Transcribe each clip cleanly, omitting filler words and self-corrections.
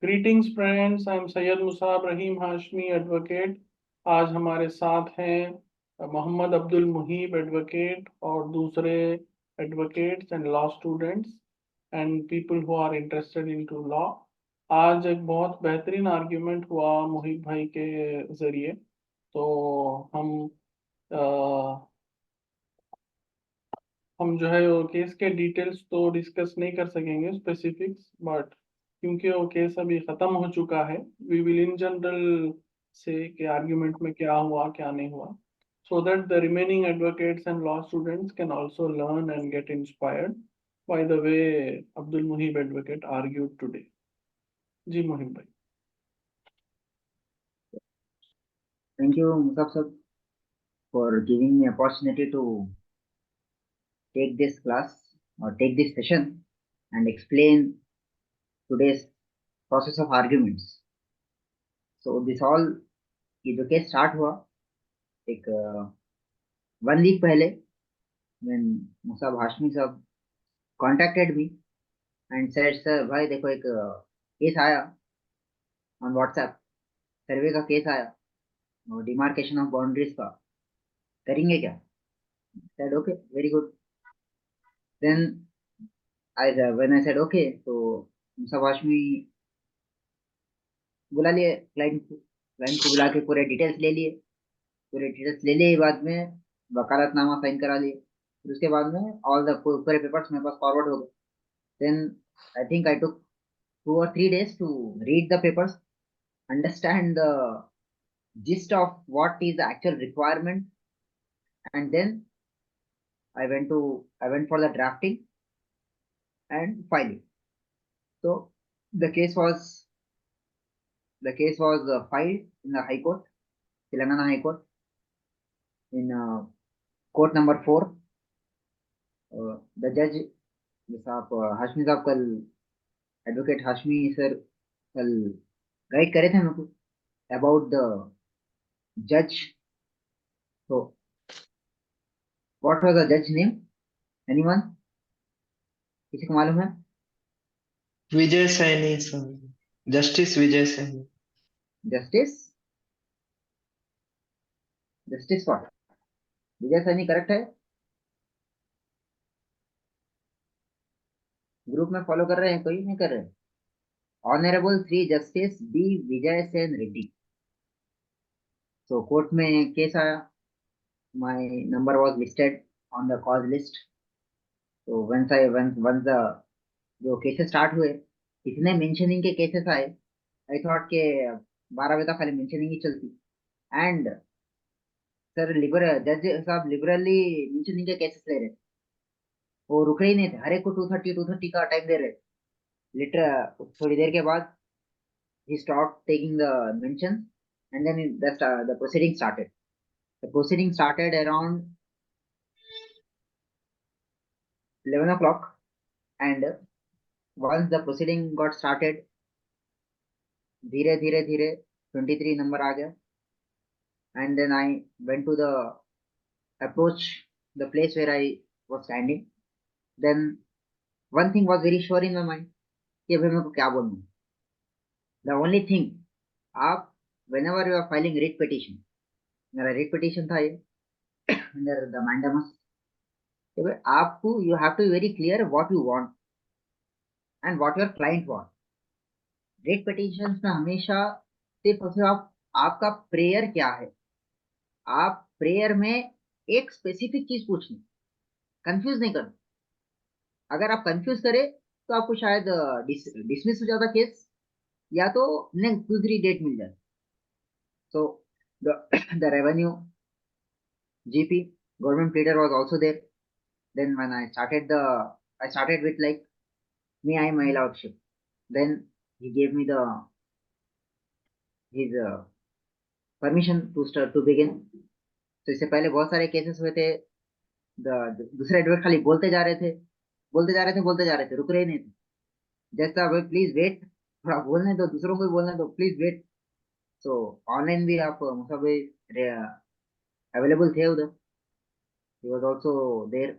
Greetings friends, I am Syed Musab Rahim Hashmi advocate. आज हमारे साथ हैं मोहम्मद अब्दुल मुहीब एडवोकेट और दूसरे advocates and law students and people who are interested in to law. आज एक बहुत बेहतरीन आर्ग्यूमेंट हुआ मुहीब भाई के जरिए। तो हम हम जो है वो केस के डिटेल्स तो डिस्कस नहीं कर सकेंगे स्पेसिफिक्स, बट क्योंकि वो केस अभी खत्म हो चुका है, वी विल इन जनरल से कि आर्ग्यूमेंट में क्या हुआ क्या नहीं हुआ, so that the remaining advocates and law students can also learn and get inspired by the way Abdul Muhib advocate argued today. जी मुहिब भाई। Thank you, Musab sir, for giving me opportunity to take this class or take this session and explain today's process of arguments. So this all ये जो case start हुआ एक 1 week पहले when Musab Hashmi साहब contacted me and said sir भाई देखो एक case आया on WhatsApp, सर्वे का केस आया और डिमार्केशन ऑफ बाउंड्रीज का करेंगे क्या? said okay, very good. Then when I said okay, तो मुसाब हाशमी बुला लिए क्लाइंट को बुला के पूरे डिटेल्स ले लिए। पूरे डिटेल्स ले लिए बाद में वकालतनामा साइन करा लिए। फिर उसके बाद में ऑल द पूरे पेपर्स मेरे पास फॉरवर्ड हो गए। Then I think I took 2 or 3 days to read the papers, understand the gist of what is the actual requirement, and then I went for the drafting and filing. So the case was filed in the High Court, Telangana High Court, in court number 4. The judge, साहब हाशमी साहब कल advocate Hashmi sir कल guide करे थे मेरे को about the जज। तो व्हाट वाज द जज नेम? एनीवन? किसी को मालूम है? Vijay Saini sir, justice Vijay Saini. Justice justice what? Vijay Saini correct है? ग्रुप में फॉलो कर रहे हैं? कोई नहीं कर रहे? Honourable 3 justice B Vijay Sen Reddy. तो कोर्ट में केस आया, my number was listed on the cause list. तो वंस द जो केसेस स्टार्ट हुए, इतने मेंशनिंग के केसेस आए, आई थॉट के 12 बजे तक खाली मेंशनिंग ही चलती। एंड सर लिबरल जज साहब लिबरली मेंशनिंग के केसेस ले रहे थे, वो रुक ही नहीं थे। हर एक को 230 का टाइम दे रहे थे। लिटर थोड़ी देर के बाद he stopped taking the mentions, and then the proceeding started. The proceeding started around 11 o'clock, and once the proceeding got started, धीरे धीरे धीरे 23 नंबर आ गया। And then I went to the approach the place where I was standing. Then one thing was very sure in my mind कि अभी मेरे को क्या बोलना है। The only thing, आप whenever you are filing writ petition, मेरा writ petition था ये under the mandamus, कि भाई आपको you have to be very clear what you want and what your client want. writ petitions में हमेशा सिर्फ और सिर्फ आपका प्रेयर क्या है, आप प्रेयर में एक स्पेसिफिक चीज पूछनी, कंफ्यूज नहीं करना। अगर आप कंफ्यूज करें तो आपको शायद डिसमिस हो जाता केस, या तो नेक्स्ट दूसरी डेट मिल जाए। So the the revenue GP, government pleader, was also there. Then when I started with like me, I my lordship. Then he gave me the his permission to start to begin. तो इससे पहले बहुत सारे cases हुए थे। दूसरे advocate खाली बोलते जा रहे थे, बोलते जा रहे थे, बोलते जा रहे थे, रुक रहे नहीं थे। जैसा भाई प्लीज वेट, थोड़ा बोलने दो, दूसरों को भी बोलने दो, प्लीज वेट। तो ऑनलाइन भी आप मतलब अवेलेबल थे उधर, he was also there.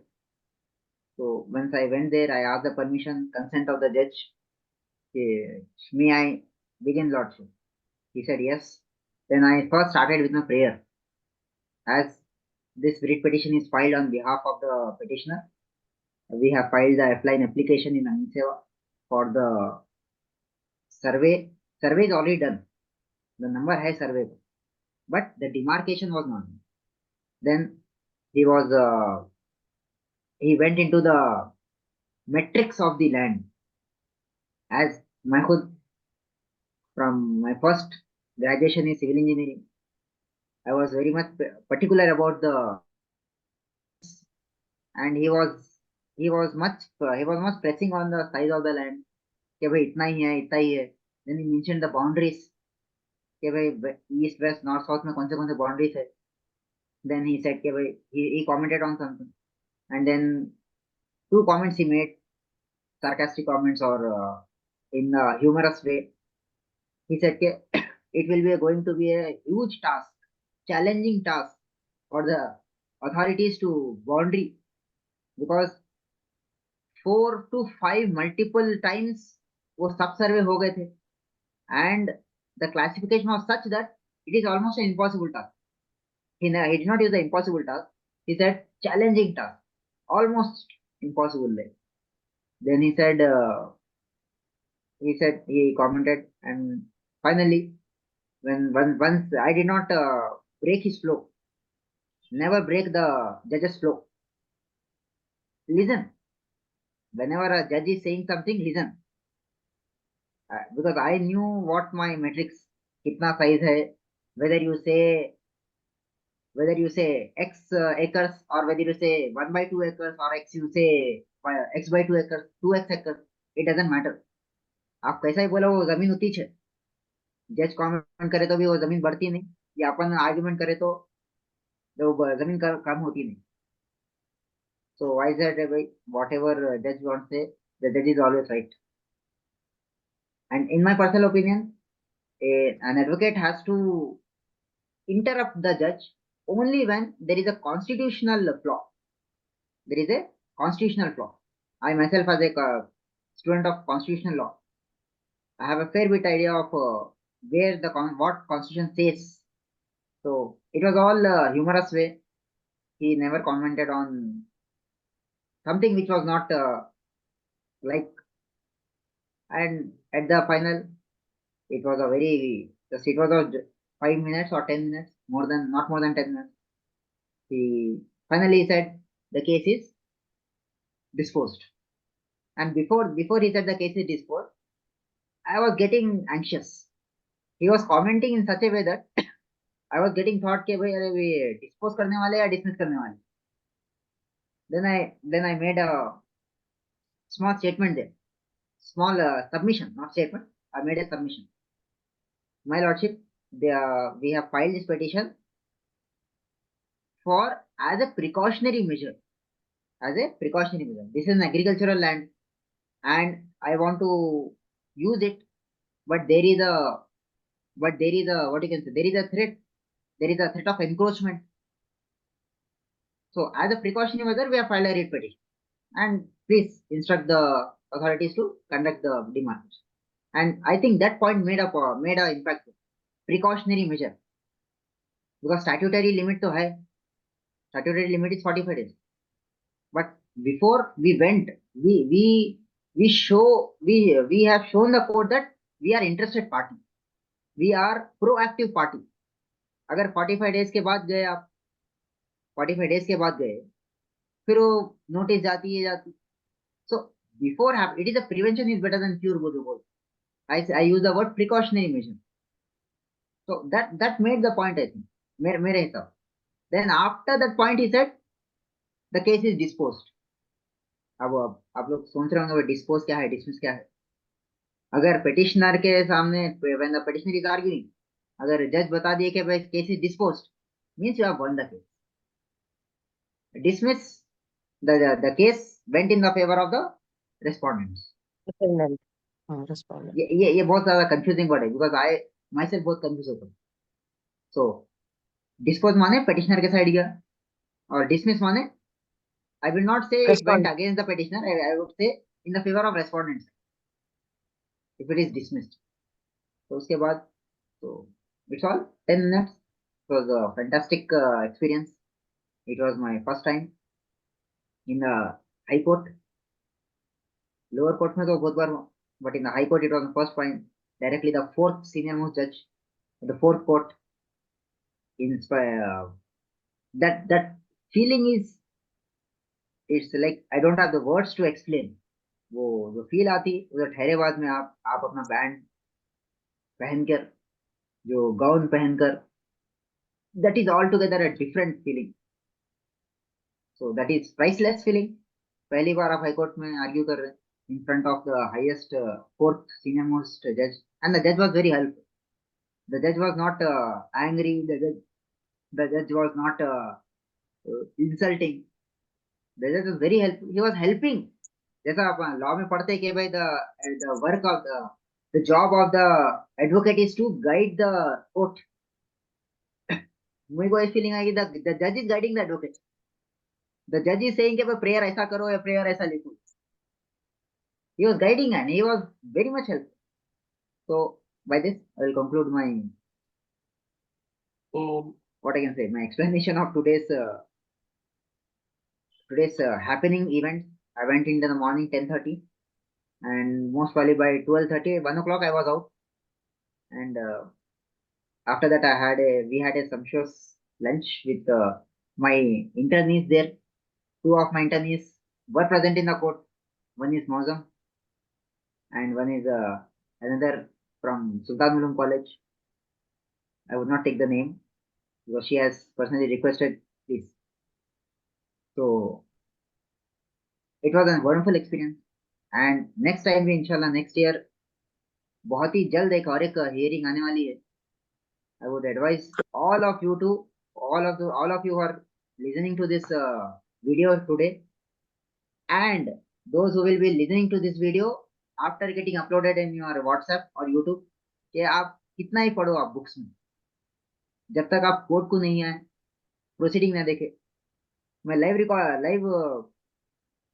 So once I went there, I asked the permission, consent of the judge. May I Begin, Lordship. He said yes. Then I first started with my prayer. As this writ petition is filed on behalf of the petitioner, we have filed the offline application in Anuseva for the survey. Survey is already done. The number has survey, but the demarcation was not done. Then he went into the metrics of the land. As my khud from my first graduation in civil engineering, I was very much particular about the, and he was much pressing on the size of the land. कि भाई इतना ही है, इतना ही है. Then he mentioned the boundaries. कि भाई east, west, north, south में कौन से boundaries है. Then he said कि भाई he commented on something, and then two comments he made, sarcastic comments or in a humorous way. He said कि it will be going to be a huge task, challenging task for the authorities to boundary, because 4 to 5 multiple times वो सब सर्वे हो गए थे, and the classification was such that it is almost an impossible task. He did not use the impossible task. He said challenging task, almost impossible. Then he commented, and finally, once I did not break his flow, never break the judge's flow. Listen, whenever a judge is saying something, listen. Because I knew what my metrics, kitna size hai, whether you say x acres, or whether you say 1/2 acres, or x you say x/2 acres, 2x acres, it doesn't matter. आप कैसा ही बोला वो जमीन होती है. जज comment करे तो भी वो जमीन बढ़ती नहीं, या अपन आर्ग्यूमेंट करे तो वो जमीन कम होती नहीं. So why is that? Whatever judge wants to say, the judge is always right. And in my personal opinion, an advocate has to interrupt the judge only when there is a constitutional flaw. There is a constitutional flaw. I myself, as a student of constitutional law, I have a fair bit idea of where what constitution says. So it was all humorous way. He never commented on something which was not like. And at the final, it was a very, it was a 5 minutes or 10 minutes, not more than 10 minutes. He finally said the case is disposed. And before he said the case is disposed, I was getting anxious. He was commenting in such a way that I was getting thought कि भाई अरे वे dispose करने वाले या dismiss करने वाले. Then I made a small statement there, small submission, not statement. I made a submission. My lordship, we have filed this petition for as a precautionary measure. This is an agricultural land, and I want to use it, but there is a what you can say, there is a threat of encroachment. So as a precautionary measure, we have filed a writ petition, and please instruct the authorities to conduct the demarcation. And I think that point made an impact. Precautionary measure, because statutory limit to hai. Statutory limit is 45 days. But before we went, we have shown the court that we are interested party. We are proactive party. अगर 45 days के बाद गए आप, 45 days के बाद गए, फिर वो notice जाती है. So before it is a prevention is better than cure. I use the word precautionary measure. So that made the point, I think. मेरे हिसाब. Then after that point, he said the case is disposed. अब आप लोग सोच रहे होंगे dispose क्या है, डिसमिस क्या है. अगर petitioner के सामने when the petitioner is arguing, अगर जज बता दिए कि भाई case is disposed, means you have won the case. Dismiss, the case went in the favor of the respondents. Respondent. ये बहुत ज्यादा confusing word है, because I myself बहुत confused होता हूँ. So डिस्पोज माने petitioner के साइड गया, और dismiss माने I will not say it went against the petitioner. I would say in the favor of respondents if it is dismissed. तो उसके बाद तो it's all 10 minutes. It was a fantastic experience. It was my first time in the high court. Lower court में तो बहुत बार, but in the high court it was the first time. Directly the fourth senior most judge, the fourth court. That feeling is, it's like I don't have the words to explain. वो जो feel आती उधर ठहरे बाद में, आप अपना band पहनकर, जो गाउन पहनकर, that is altogether a different feeling. So that is priceless feeling. पहली बार आप हाई कोर्ट में आर्ग्यू कर रहे हैं in front of the highest fourth senior most judge, and the judge was very helpful. The judge was not angry. The judge was not insulting. The judge was very helpful. He was helping. जैसा आप law में पढ़ते हैं कि भाई the work of the job of the advocate is to guide the court. मुझे को ये फीलिंग आई कि the judge is guiding the advocate. The judge is saying कि भाई प्रेयर ऐसा करो या प्रेयर ऐसा लिखो. He was guiding and he was very much helpful. So by this I will conclude my So what I can say, my explanation of today's happening event. I went in the morning 10:30, and most probably by 12:30, 1 o'clock I was out. And after that we had a sumptuous lunch with my internees there. Two of my internees were present in the court. One is Mozam and one is another from Sultan Mulum College. I would not take the name because she has personally requested this. So it was a wonderful experience. And next time भी इंशाल्लाह next year बहुत ही जल्द एक और एक hearing आने वाली है. I would advise all of you who are listening to this video today, and those who will be listening to this video after getting uploaded in your WhatsApp or YouTube, कि आप कितना ही पढ़ो आप books में, जब तक आप court को नहीं आए, प्रोसीडिंग ना देखे. मैं लाइव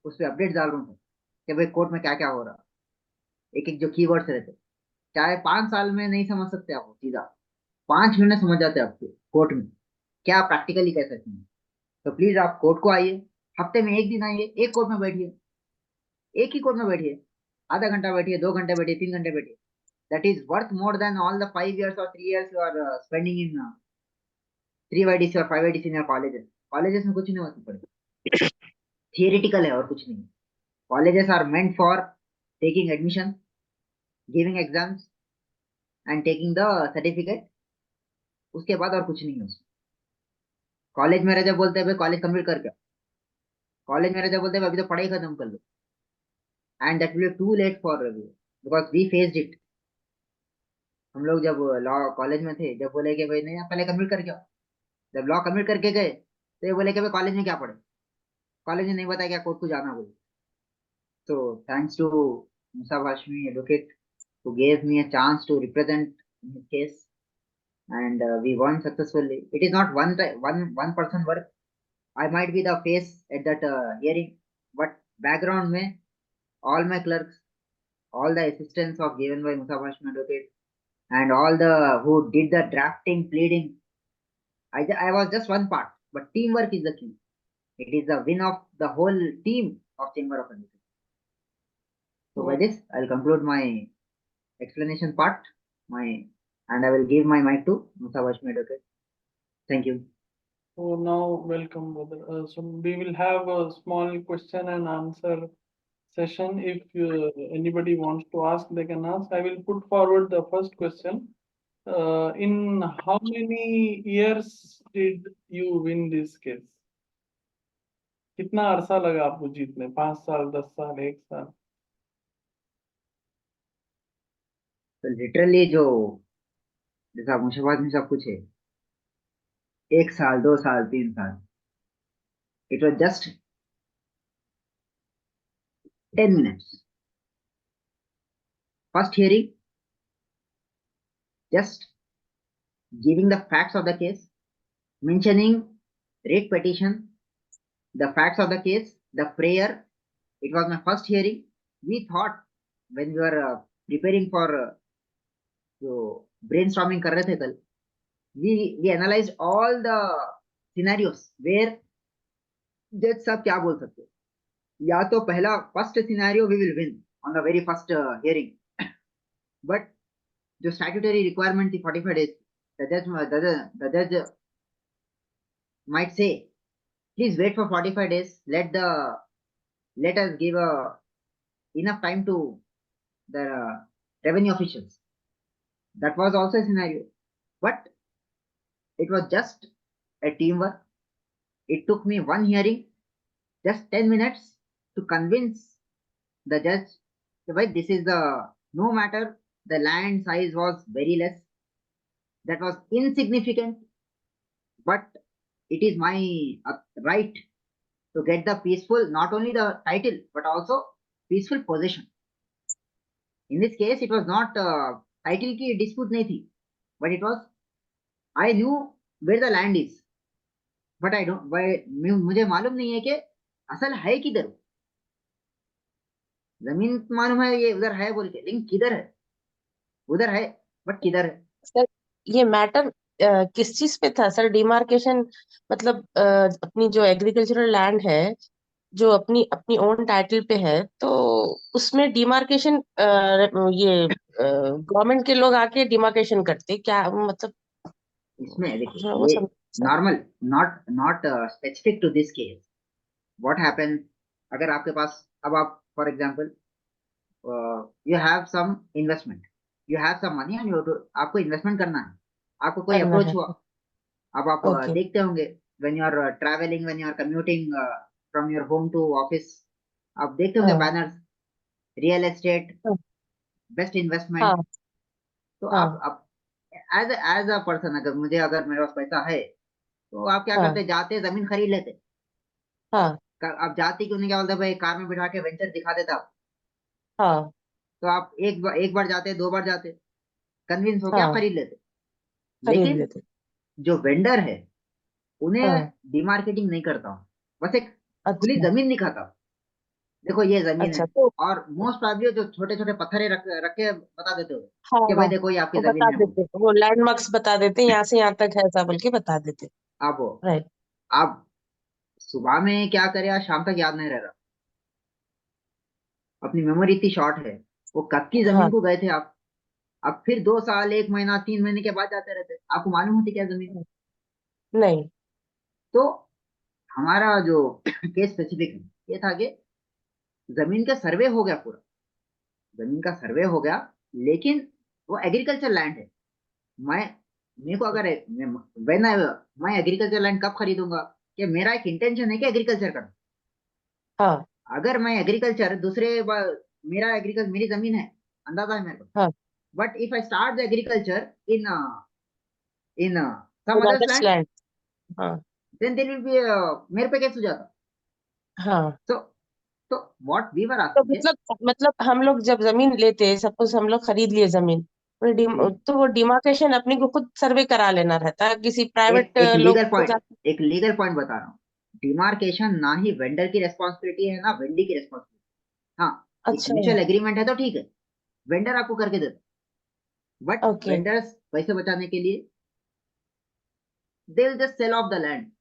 उस पर अपडेट डाल रहा हूँ कि भाई कोर्ट में क्या क्या हो रहा, एक एक जो कीवर्ड्स रहते, चाहे 5 साल में नहीं समझ सकते आप चीज, आप 5 मिनट में समझ जाते हैं आपको कोर्ट में क्या प्रैक्टिकली कह सकते हैं. तो प्लीज आप कोर्ट को आइए, हफ्ते में एक दिन आइए, एक कोर्ट में बैठिए, एक ही कोर्ट में बैठिए, आधा घंटा बैठिए, 2 घंटे बैठिए, 3 घंटे बैठिए. That is worth more than all the 5 years or 3 years you are spending in 3 YDC or 5 YDC in your colleges. Colleges में कुछ नहीं होता पड़ेगा, थियरिटिकल है और कुछ नहीं. Colleges are meant for taking admission, giving exams and taking the certificate. उसके बाद और कुछ नहीं है उसमें. कॉलेज में जब बोलते हैं भाई कॉलेज कंप्लीट करके, कॉलेज में जब बोलते हैं अभी तो पढ़ाई खत्म कर लो, and that will be too late for you because we faced it. हम लोग जब लॉ कॉलेज में थे, जब बोले कि भाई नहीं आप पहले कंप्लीट करके आओ, जब लॉ कंप्लीट करके गए तो ये बोले कि भाई कॉलेज में क्या पढ़े, कॉलेज में नहीं बताया क्या कोर्ट को जाना बोले. So thanks to Musab Hashmi, advocate, who gave me a chance to represent in his case, and we won successfully. It is not one person work. I might be the face at that hearing, but background में all my clerks, all the assistants of given by Musab Hashmi advocate, and all the who did the drafting, pleading. I was just one part, but teamwork is the key. It is the win of the whole team of Chamber of Advocates. So by this, I'll conclude my explanation part, and I will give my mic to Musab Hashmi advocate. Thank you. So now welcome, brother. So we will have a small question and answer session. If anybody wants to ask, they can ask. I will put forward the first question. In how many years did you win this case? कितना अरसा लगा आपको जीतने? 5 साल, 10 साल, 1 साल? तो literally जो जैसा मुशाबाद में सब कुछ है, 1 साल, 2 साल, 3 साल, it was just 10 minutes. First hearing, just giving the facts of the case, mentioning writ petition, the facts of the case, the prayer. It was my first hearing. We thought when we were preparing for जो brainstorming कर रहे थे कल, we analyzed all the scenarios where जज साहब क्या बोल सकते हैं। या तो पहला first scenario we will win on the very first hearing, but जो स्टैट्यूटरी रिक्वायरमेंट थी 45 days, the judge might say please wait for 45 days, let us give enough time to the revenue officials. That was also a scenario, but it was just a teamwork. It took me one hearing, just 10 minutes to convince the judge that this is the, no matter the land size was very less, that was insignificant, but it is my right to get the peaceful, not only the title, but also peaceful possession. In this case, it was not title ki dispute nahi thi, but it was, I knew where the land is, but I don't, मुझे मालूम नहीं है कि असल है किधर, जमीन मालूम है ये उधर है बोल के, लेकिन किधर है, उधर है बट किधर है। सर ये मैटर किस चीज पे था सर? डिमार्केशन मतलब अपनी जो एग्रीकल्चरल लैंड है जो अपनी अपनी ओन टाइटल पे है, तो उसमें डिमार्केशन ये गवर्नमेंट के लोग आके डिमार्केशन करते क्या मतलब? इसमें हाँ, देखिए वो ये समझ sir. Normal, not specific to this case. What happens, अगर आपके पास, अब आप for example you have some investment, you have some money and आपको इन्वेस्टमेंट करना है, आपको कोई करना अप्रोच है। हुआ, अब आप ओके। देखते होंगे when you are travelling, when you are commuting from your home to office, आप देखते होंगे हाँ बैनर्स, रियल एस्टेट हाँ बेस्ट इन्वेस्टमेंट। हाँ तो हाँ आप एज अ पर्सन, अगर मेरे पास पैसा है, तो आप क्या हाँ करते, जाते जमीन खरीद लेते। हाँ आप जाती क्यों नहीं, क्या बोलते भाई कार में बिठा के वेंचर दिखा देता आप। हाँ तो आप एक बार जाते, दो बार जाते, कन्विंस होके आप हाँ खरीद लेते। खरीद लेकिन लेते। जो वेंडर है उन्हें हाँ डिमार्केटिंग नहीं करता हूँ, बस एक खुली अच्छा जमीन दिखाता हूँ, देखो ये जमीन है। अच्छा। तो और मोस्ट प्रॉब्ली जो छोटे छोटे पत्थरे रख के बता देते हो हाँ कि भाई हाँ देखो ये आपकी वो जमीन बता है बोल। देते, वो लैंडमार्क्स बता देते, यहाँ से यहाँ तक है ऐसा बोल के बता देते। आप वो, राइट। आप सुबह में क्या करे आज शाम तक याद नहीं रह रहा, अपनी मेमोरी इतनी शॉर्ट है। वो कब की जमीन हाँ को गए थे आप, अब फिर 2 साल, 1 महीना, 3 महीने के बाद जाते रहते, आपको मालूम होती क्या जमीन। नहीं। तो हमारा जो केस स्पेसिफिक है, ये था कि जमीन का सर्वे हो गया पूरा, जमीन का सर्वे हो गया, लेकिन वो एग्रीकल्चर लैंड है। मैं मेरे को अगर व्हेन मैं एग्रीकल्चर लैंड कब खरीदूंगा, कि मेरा एक इंटेंशन है कि एग्रीकल्चर करना। हाँ अगर मैं एग्रीकल्चर मेरा एग्रीकल्चर मेरी जमीन है, अंदाजा है मेरे को, हाँ but if I start the agriculture in some others others land, land. हाँ देन देयर विल बी मेरे पे केस हो जाता। हाँ। तो तो व्हाट वी वर तो आस्किंग, मतलब हम लोग जब जमीन लेते हैं, सपोज हम लोग खरीद लिए जमीन, तो वो डिमार्केशन अपने को खुद सर्वे करा लेना रहता है किसी प्राइवेट एक लोग लीगल को पॉइंट, जाके? एक लीगल पॉइंट बता रहा हूँ। डिमार्केशन ना ही वेंडर की रेस्पॉन्सिबिलिटी है, ना वेंडी की रेस्पॉन्सिबिलिटी। हाँ, एक अच्छा। म्यूचुअल एग्रीमेंट है तो ठीक है, वेंडर आपको करके देता, बट ओके। वेंडर्स पैसे बचाने के लिए they will just sell of the land.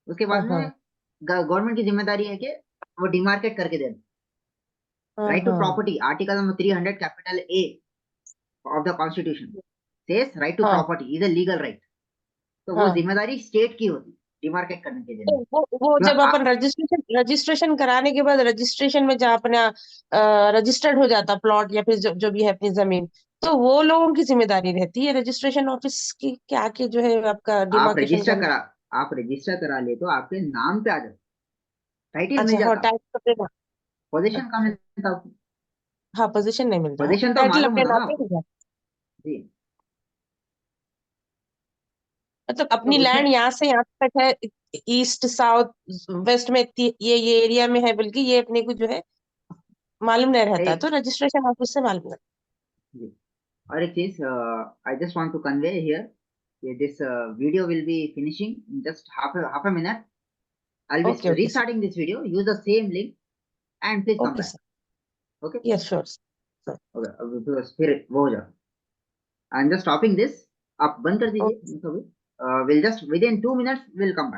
उसके बाद में हाँ गवर्नमेंट की जिम्मेदारी है कि वो डिमार्केट करके देना। हाँ राइट टू हाँ property, article number 300 capital A of the constitution says right to हाँ property is a legal right. तो वो हाँ। जिम्मेदारी स्टेट की होती, डिमार्केट करने की तो जमीन। वो तो जब अपन रजिस्ट्रेशन कराने के बाद, रजिस्ट्रेशन में जहाँ अपना रजिस्टर्ड हो जाता प्लॉट या फिर जो भी है अपनी जमीन, तो वो लोगों की जिम्मेदारी रहती है रजिस्ट्रेशन ऑफिस की क्या के जो है आपका आप डिमार्केशन रजिस्टर करना? करा आप रजिस्टर करा ले तो आपके नाम पे आ जाता, टाइटल मिल अच्छा हाँ, जाता, टाइटल अपने पोजीशन कहाँ अच्छा। मिलता आपको, हाँ पोजीशन नहीं मिलता है, पोजीशन तो टाइटल मालूम अपने होता नाम ना पे आपको। हो जाता। जी। मतलब तो अपनी उसमें लैंड यहाँ से यहाँ तक है, ईस्ट साउथ वेस्ट में ये एरिया में है, बल्कि ये अपने को जो है मालूम नहीं रहता, एक तो रजिस्ट्रेशन ऑफिस से मालूम रहता। जी, और एक चीज I just want to convey here, this video will be finishing in just half a minute. I'll be okay okay sir. restarting this video, use the same link and please come okay back. Sir. Okay, yes sure sir. okay, फिर वो हो जाए। I am just stopping this, आप बंद कर दीजिए, will just with in 2 minutes will come back.